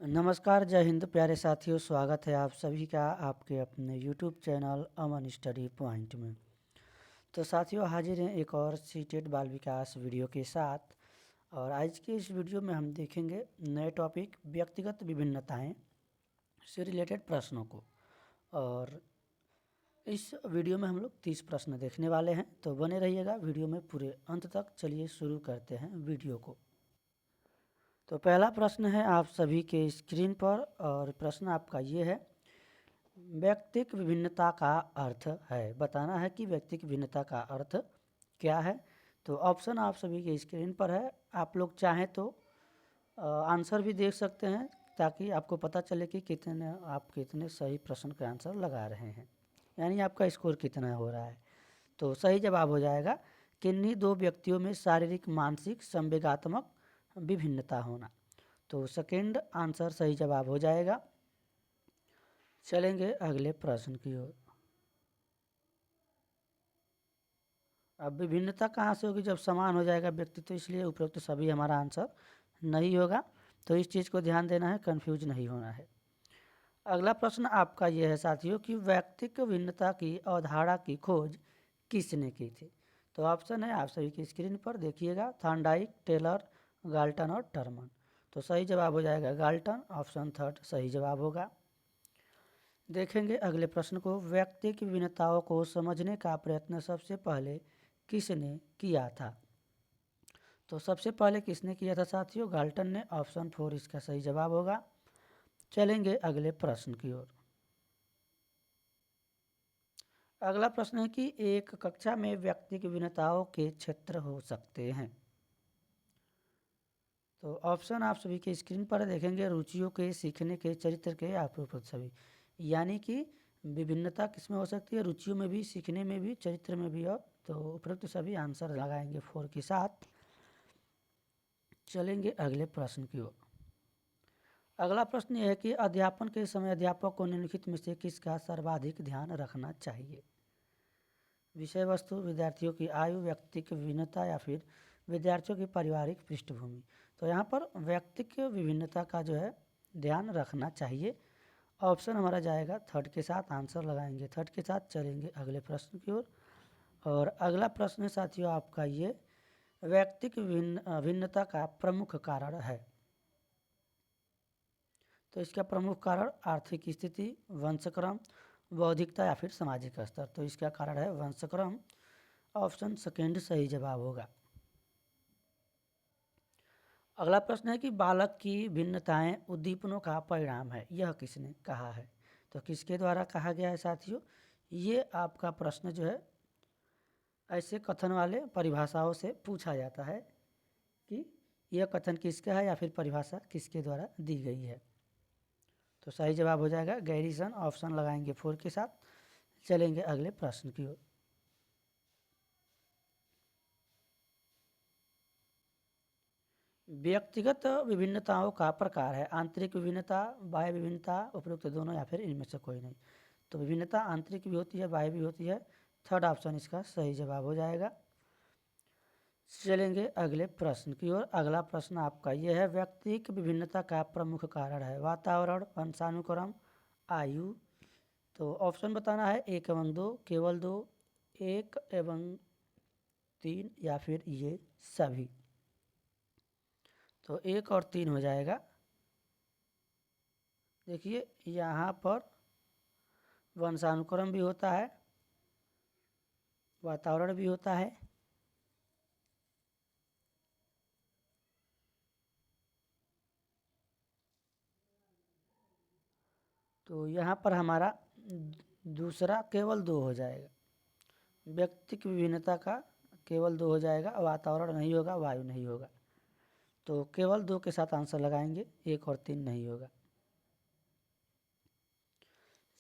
नमस्कार, जय हिंद प्यारे साथियों। स्वागत है आप सभी का आपके अपने यूट्यूब चैनल अमन स्टडी पॉइंट में। तो साथियों, हाजिर हैं एक और सीटेट बाल विकास वीडियो के साथ। और आज के इस वीडियो में हम देखेंगे नए टॉपिक व्यक्तिगत विभिन्नताएं से रिलेटेड प्रश्नों को। और इस वीडियो में हम लोग 30 प्रश्न देखने वाले हैं, तो बने रहिएगा वीडियो में पूरे अंत तक। चलिए शुरू करते हैं वीडियो को। तो पहला प्रश्न है आप सभी के स्क्रीन पर, और प्रश्न आपका ये है, व्यक्तिक विभिन्नता का अर्थ है। बताना है कि व्यक्तिक भिन्नता का अर्थ क्या है। तो ऑप्शन आप सभी के स्क्रीन पर है। आप लोग चाहें तो आंसर भी देख सकते हैं, ताकि आपको पता चले कि आप कितने सही प्रश्न का आंसर लगा रहे हैं, यानी आपका स्कोर कितना हो रहा है। तो सही जवाब हो जाएगा किन्हीं दो व्यक्तियों में शारीरिक, मानसिक, संवेगात्मक विभिन्नता होना। तो सेकेंड आंसर सही जवाब हो जाएगा। चलेंगे अगले प्रश्न की ओर। अब विभिन्नता कहाँ से होगी जब समान हो जाएगा व्यक्ति, तो इसलिए उपरोक्त तो सभी हमारा आंसर नहीं होगा। तो इस चीज़ को ध्यान देना है, कंफ्यूज नहीं होना है। अगला प्रश्न आपका यह है साथियों कि व्यक्तिक भिन्नता की अवधारणा की खोज किसने की थी। तो ऑप्शन है आप सभी की स्क्रीन पर, देखिएगा। थॉर्नडाइक, टेलर, गाल्टन और टर्मन। तो सही जवाब हो जाएगा गाल्टन। ऑप्शन थर्ड सही जवाब होगा। देखेंगे अगले प्रश्न को। व्यक्ति की विभिन्नताओं को समझने का प्रयत्न सबसे पहले किसने किया था। तो सबसे पहले किसने किया था साथियों? गाल्टन ने। ऑप्शन 4 इसका सही जवाब होगा। चलेंगे अगले प्रश्न की ओर। अगला प्रश्न है कि एक कक्षा में व्यक्ति की विभिन्नताओं के क्षेत्र हो सकते हैं। तो ऑप्शन आप सभी के स्क्रीन पर देखेंगे। रुचियों के, सीखने के, चरित्र के, आप सभी। यानी कि विभिन्नता किसमें हो सकती है? रुचियों में भी, सीखने में भी, चरित्र में भी। और तो उपरोक्त सभी आंसर लगाएंगे 4 के साथ। चलेंगे अगले प्रश्न की ओर। अगला प्रश्न यह है कि अध्यापन के समय अध्यापक को निम्नलिखित में से किसका सर्वाधिक ध्यान रखना चाहिए। विषय वस्तु, विद्यार्थियों की आयु, व्यक्ति की विभिन्नता, या फिर विद्यार्थियों की पारिवारिक पृष्ठभूमि। तो यहाँ पर व्यक्ति की विभिन्नता का जो है ध्यान रखना चाहिए। ऑप्शन हमारा जाएगा थर्ड के साथ, आंसर लगाएंगे थर्ड के साथ। चलेंगे अगले प्रश्न की ओर। और अगला प्रश्न है साथियों आपका ये, व्यक्ति की भिन्नता का प्रमुख कारण है। तो इसका प्रमुख कारण आर्थिक स्थिति, वंशक्रम, बौद्धिकता, या फिर सामाजिक स्तर। तो इसका कारण है वंशक्रम। ऑप्शन सेकेंड सही जवाब होगा। अगला प्रश्न है कि बालक की भिन्नताएं उद्दीपनों का परिणाम है, यह किसने कहा है। तो किसके द्वारा कहा गया है साथियों? ये आपका प्रश्न जो है ऐसे कथन वाले परिभाषाओं से पूछा जाता है कि यह कथन किसका है, या फिर परिभाषा किसके द्वारा दी गई है। तो सही जवाब हो जाएगा गैरिसन। ऑप्शन लगाएंगे 4 के साथ। चलेंगे अगले प्रश्न की ओर। व्यक्तिगत विभिन्नताओं का प्रकार है। आंतरिक विभिन्नता, बाह्य विभिन्नता, उपरोक्त दोनों, या फिर इनमें से कोई नहीं। तो विभिन्नता आंतरिक भी होती है, बाह्य भी होती है। थर्ड ऑप्शन इसका सही जवाब हो जाएगा। चलेंगे अगले प्रश्न की ओर। अगला प्रश्न आपका यह है, व्यक्तिक विभिन्नता का प्रमुख कारण है वातावरण, वंशानुक्रम, आयु। तो ऑप्शन बताना है 1 एवं 2, केवल 2, 1 एवं 3, या फिर ये सभी। तो 1 और 3 हो जाएगा। देखिए यहाँ पर वंशानुक्रम भी होता है, वातावरण भी होता है, तो यहाँ पर हमारा दूसरा केवल 2 हो जाएगा। व्यक्तिक विभिन्नता का केवल 2 हो जाएगा, वातावरण नहीं होगा, वायु नहीं होगा। तो केवल 2 के साथ आंसर लगाएंगे, 1 और 3 नहीं होगा।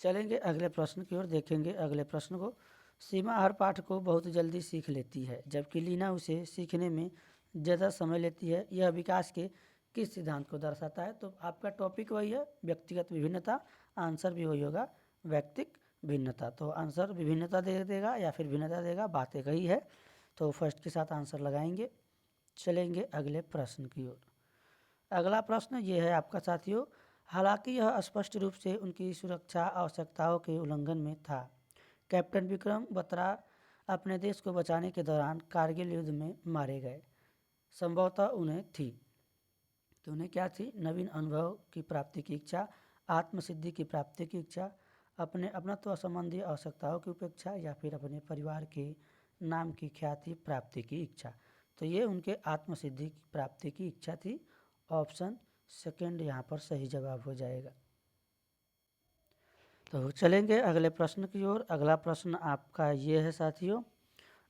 चलेंगे अगले प्रश्न की ओर। देखेंगे अगले प्रश्न को। सीमा हर पाठ को बहुत जल्दी सीख लेती है, जबकि लीना उसे सीखने में ज़्यादा समय लेती है। यह विकास के किस सिद्धांत को दर्शाता है। तो आपका टॉपिक वही है, व्यक्तिगत विभिन्नता। आंसर भी वही होगा, व्यक्तिक भिन्नता। तो आंसर विभिन्नता दे देगा या फिर भिन्नता देगा, बात एक ही है। तो फर्स्ट के साथ आंसर लगाएंगे। चलेंगे अगले प्रश्न की ओर। अगला प्रश्न ये है आपका साथियों, हालांकि यह स्पष्ट रूप से उनकी सुरक्षा आवश्यकताओं के उल्लंघन में था। कैप्टन विक्रम बत्रा अपने देश को बचाने के दौरान कारगिल युद्ध में मारे गए। संभवतः उन्हें थी, तो उन्हें क्या थी? नवीन अनुभव की प्राप्ति की इच्छा, आत्मसिद्धि की प्राप्ति की इच्छा, अपने अपनत्व संबंधी आवश्यकताओं की उपेक्षा, या फिर अपने परिवार के नाम की ख्याति प्राप्ति की इच्छा। तो ये उनके आत्मसिद्धि की प्राप्ति की इच्छा थी। ऑप्शन सेकंड यहाँ पर सही जवाब हो जाएगा। तो चलेंगे अगले प्रश्न की ओर। अगला प्रश्न आपका ये है साथियों,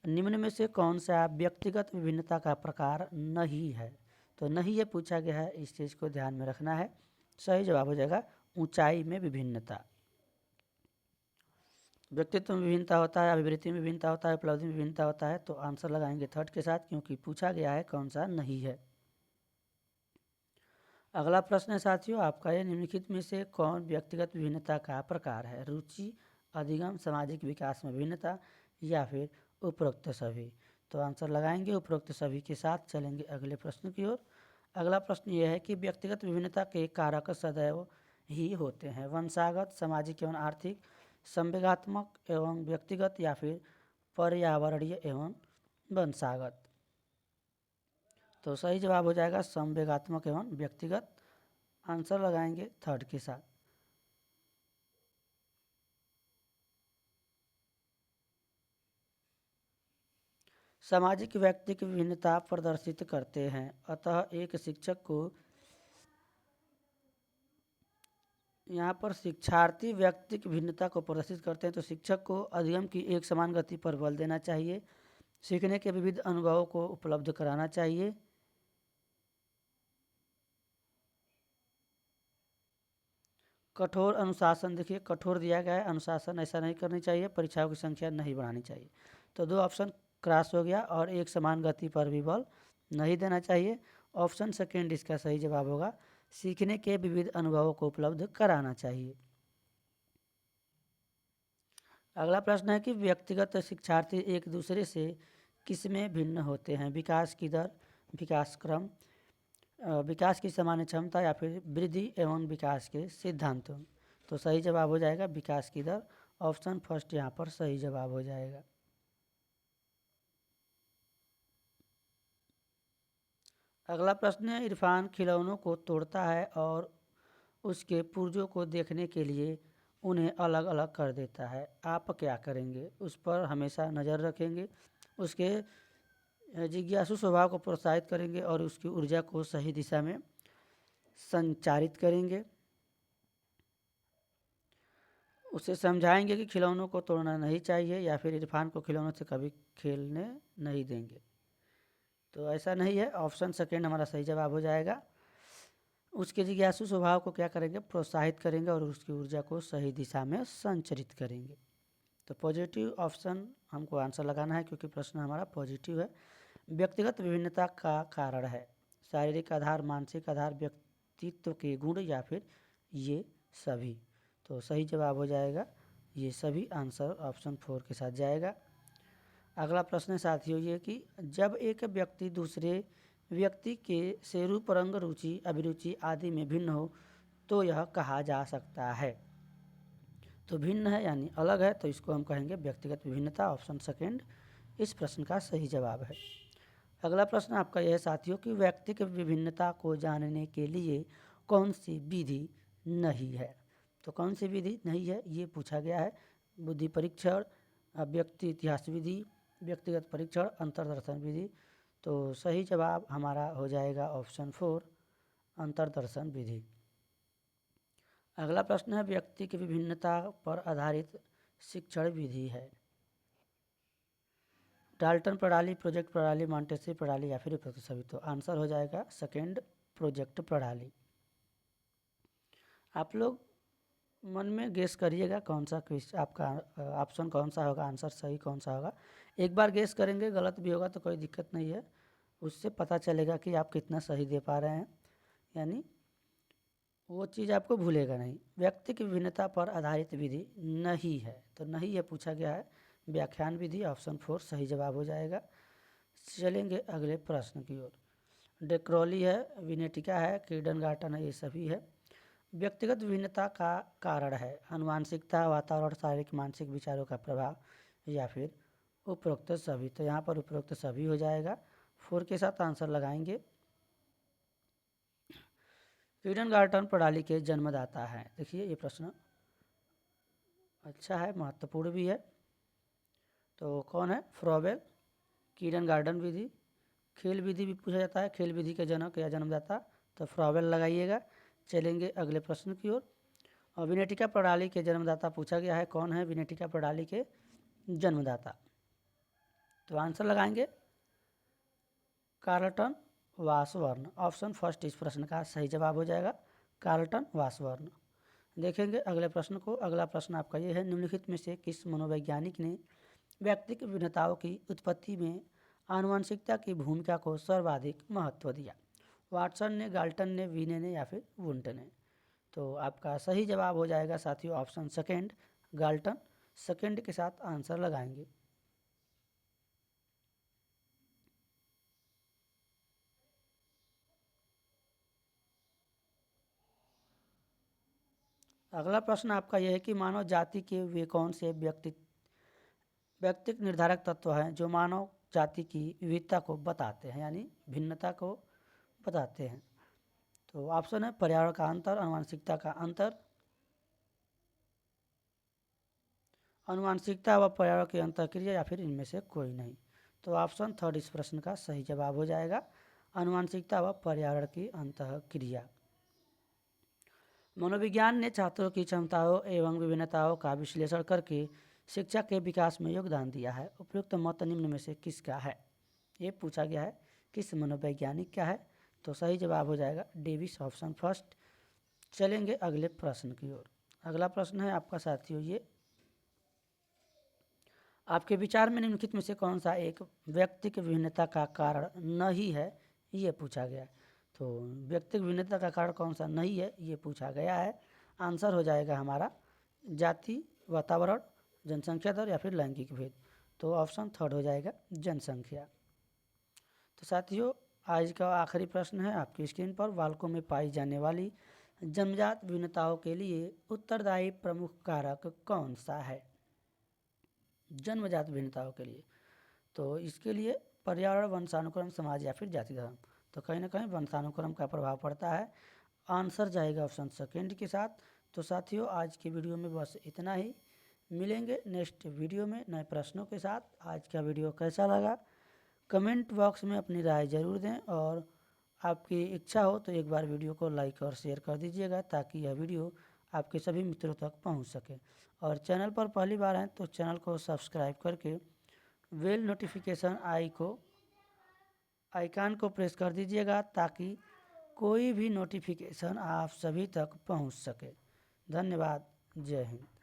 निम्न में से कौन सा व्यक्तिगत विभिन्नता का प्रकार नहीं है? तो नहीं ये पूछा गया है, इस चीज़ को ध्यान में रखना है। सही जवाब हो जाएगा ऊंचाई में विभिन्नता। व्यक्तित्व में विभिन्नता होता है, अभिवृत्ति में विभिन्नता होता है, उपलब्धि में विभिन्नता होता है। तो आंसर लगाएंगे थर्ड के साथ, क्योंकि पूछा गया है कौन सा नहीं है। अगला प्रश्न है साथियों आपका, ये निम्नलिखित में से कौन व्यक्तिगत विभिन्नता का प्रकार है? रुचि, अधिगम, सामाजिक विकास में विभिन्नता, या फिर उपरोक्त सभी। तो आंसर लगाएंगे उपरोक्त सभी के साथ। चलेंगे अगले प्रश्न की ओर। अगला प्रश्न यह है कि व्यक्तिगत विभिन्नता के कारक सदैव ही होते हैं? वंशागत, सामाजिक एवं आर्थिक, संवेगात्मक एवं व्यक्तिगत, या फिर पर्यावरणीय एवं वंशागत। तो सही जवाब हो जाएगा संवेगात्मक एवं व्यक्तिगत। आंसर लगाएंगे थर्ड के साथ। सामाजिक व्यक्तिक विभिन्नता प्रदर्शित करते हैं, अतः एक शिक्षक को यहाँ पर शिक्षार्थी व्यक्तिक भिन्नता को प्रदर्शित करते हैं, तो शिक्षक को अधिगम की एक समान गति पर बल देना चाहिए, सीखने के विविध अनुभवों को उपलब्ध कराना चाहिए, कठोर अनुशासन, देखिए कठोर दिया गया है, अनुशासन ऐसा नहीं करनी चाहिए, परीक्षाओं की संख्या नहीं बढ़ानी चाहिए। तो दो ऑप्शन क्रॉस हो गया, और एक समान गति पर भी बल नहीं देना चाहिए। ऑप्शन सेकेंड इसका सही जवाब होगा, सीखने के विविध अनुभवों को उपलब्ध कराना चाहिए। अगला प्रश्न है कि व्यक्तिगत शिक्षार्थी एक दूसरे से किसमें भिन्न होते हैं? विकास की दर, विकास क्रम, विकास की सामान्य क्षमता, या फिर वृद्धि एवं विकास के सिद्धांतों। तो सही जवाब हो जाएगा विकास की दर। ऑप्शन फर्स्ट यहाँ पर सही जवाब हो जाएगा। अगला प्रश्न है, इरफान खिलौनों को तोड़ता है और उसके पुर्जों को देखने के लिए उन्हें अलग अलग कर देता है, आप क्या करेंगे? उस पर हमेशा नज़र रखेंगे, उसके जिज्ञासु स्वभाव को प्रोत्साहित करेंगे, और उसकी ऊर्जा को सही दिशा में संचारित करेंगे, उसे समझाएंगे कि खिलौनों को तोड़ना नहीं चाहिए, या फिर इरफान को खिलौनों से कभी खेलने नहीं देंगे। तो ऐसा नहीं है, ऑप्शन सेकेंड हमारा सही जवाब हो जाएगा। उसके जिज्ञासु स्वभाव को क्या करेंगे? प्रोत्साहित करेंगे, और उसकी ऊर्जा को सही दिशा में संचरित करेंगे। तो पॉजिटिव ऑप्शन हमको आंसर लगाना है, क्योंकि प्रश्न हमारा पॉजिटिव है। व्यक्तिगत विभिन्नता का कारण है शारीरिक आधार, मानसिक आधार, व्यक्तित्व के गुण, या फिर ये सभी। तो सही जवाब हो जाएगा ये सभी। आंसर ऑप्शन 4 के साथ जाएगा। अगला प्रश्न है साथियों ये कि जब एक व्यक्ति दूसरे व्यक्ति के से रूप, रंग, रुचि, अभिरुचि आदि में भिन्न हो तो यह कहा जा सकता है? तो भिन्न है यानी अलग है, तो इसको हम कहेंगे व्यक्तिगत विभिन्नता। ऑप्शन सेकेंड इस प्रश्न का सही जवाब है। अगला प्रश्न आपका यह है साथियों कि व्यक्तिगत विभिन्नता को जानने के लिए कौन सी विधि नहीं है? तो कौन सी विधि नहीं है ये पूछा गया है। बुद्धि परीक्षण, व्यक्ति इतिहास विधि, व्यक्तिगत परीक्षण, अंतर्दर्शन विधि। तो सही जवाब हमारा हो जाएगा ऑप्शन 4 अंतर्दर्शन विधि। अगला प्रश्न है व्यक्ति की विभिन्नता पर आधारित शिक्षण विधि है? डाल्टन प्रणाली, प्रोजेक्ट प्रणाली, मॉन्टेसरी प्रणाली, या फिर उपरोक्त सभी। तो आंसर हो जाएगा सेकेंड प्रोजेक्ट प्रणाली। आप लोग मन में गेस करिएगा कौन सा क्वेश्चन आपका ऑप्शन कौन सा होगा, आंसर सही कौन सा होगा। एक बार गेस करेंगे, गलत भी होगा तो कोई दिक्कत नहीं है, उससे पता चलेगा कि आप कितना सही दे पा रहे हैं, यानी वो चीज़ आपको भूलेगा नहीं। व्यक्ति की विभिन्नता पर आधारित विधि नहीं है, तो नहीं ये पूछा गया है। व्याख्यान विधि ऑप्शन 4 सही जवाब हो जाएगा। चलेंगे अगले प्रश्न की ओर। डेक्रोली है, विनेटिका है, किर्डनगार्टन है, ये सभी है। व्यक्तिगत विभिन्नता का कारण है? आनुवांशिकता, वातावरण, शारीरिक मानसिक विचारों का प्रभाव या फिर उपरोक्त सभी। तो यहाँ पर उपरोक्त सभी हो जाएगा। 4 के साथ आंसर लगाएंगे। कीटन प्रणाली के जन्मदाता हैं। देखिए ये प्रश्न अच्छा है, महत्वपूर्ण भी है। तो कौन है? फ्रॉबेल। कीटन विधि, खेल विधि भी पूछा जाता है, खेल विधि के जनक या जन्मदाता, तो फ्रॉबेल लगाइएगा। चलेंगे अगले प्रश्न की ओर। और विनेटिका प्रणाली के जन्मदाता पूछा गया है, कौन है विनेटिका प्रणाली के जन्मदाता? तो आंसर लगाएंगे कार्लटन वासवर्न। ऑप्शन फर्स्ट इस प्रश्न का सही जवाब हो जाएगा, कार्लटन वासवर्न। देखेंगे अगले प्रश्न को। अगला प्रश्न आपका ये है, निम्नलिखित में से किस मनोवैज्ञानिक ने व्यक्तिगत भिन्नताओं की उत्पत्ति में आनुवंशिकता की भूमिका को सर्वाधिक महत्व दिया? वाटसन ने, गाल्टन ने, वीने ने या फिर वुंट ने? तो आपका सही जवाब हो जाएगा साथियों ऑप्शन सेकेंड, गाल्टन। सेकेंड के साथ आंसर लगाएंगे। अगला प्रश्न आपका यह है कि मानव जाति के वे कौन से व्यक्तिक निर्धारक तत्व हैं जो मानव जाति की विविधता को बताते हैं, यानी भिन्नता को बताते हैं? तो ऑप्शन है पर्यावरण का अंतर, आनुवंशिकता का अंतर, आनुवंशिकता व पर्यावरण की अंतःक्रिया या फिर इनमें से कोई नहीं। तो ऑप्शन थर्ड इस प्रश्न का सही जवाब हो जाएगा, आनुवंशिकता व पर्यावरण की अंतःक्रिया। मनोविज्ञान ने छात्रों की क्षमताओं एवं विभिन्नताओं का विश्लेषण करके शिक्षा के विकास में योगदान दिया है। उपयुक्त मत निम्न में से किसका है? ये पूछा गया है, किस मनोवैज्ञानिक का है? तो सही जवाब हो जाएगा डेविस, ऑप्शन फर्स्ट। चलेंगे अगले प्रश्न की ओर। अगला प्रश्न है आपका साथियों ये, आपके विचार में निम्नलिखित में से कौन सा एक व्यक्तिगत विभिन्नता का कारण नहीं है? ये पूछा गया है। तो व्यक्तिगत भिन्नता का कारण कौन सा नहीं है, ये पूछा गया है। आंसर हो जाएगा हमारा जाति, वातावरण, जनसंख्या दर या फिर लैंगिक भेद। तो ऑप्शन थर्ड हो जाएगा जनसंख्या। तो साथियों आज का आखिरी प्रश्न है आपकी स्क्रीन पर, बालकों में पाई जाने वाली जन्मजात भिन्नताओं के लिए उत्तरदायी प्रमुख कारक कौन सा है? जन्मजात भिन्नताओं के लिए तो इसके लिए पर्यावरण, वंशानुक्रम, समाज या फिर जाति धर्म। तो कहीं ना कहीं वंशानुक्रम का प्रभाव पड़ता है। आंसर जाएगा ऑप्शन सेकेंड के साथ। तो साथियों आज की वीडियो में बस इतना ही, मिलेंगे नेक्स्ट वीडियो में नए प्रश्नों के साथ। आज का वीडियो कैसा लगा कमेंट बॉक्स में अपनी राय ज़रूर दें, और आपकी इच्छा हो तो एक बार वीडियो को लाइक और शेयर कर दीजिएगा ताकि यह वीडियो आपके सभी मित्रों तक पहुंच सके। और चैनल पर पहली बार हैं तो चैनल को सब्सक्राइब करके बेल नोटिफिकेशन आइकन को प्रेस कर दीजिएगा ताकि कोई भी नोटिफिकेशन आप सभी तक पहुंच सके। धन्यवाद। जय हिंद।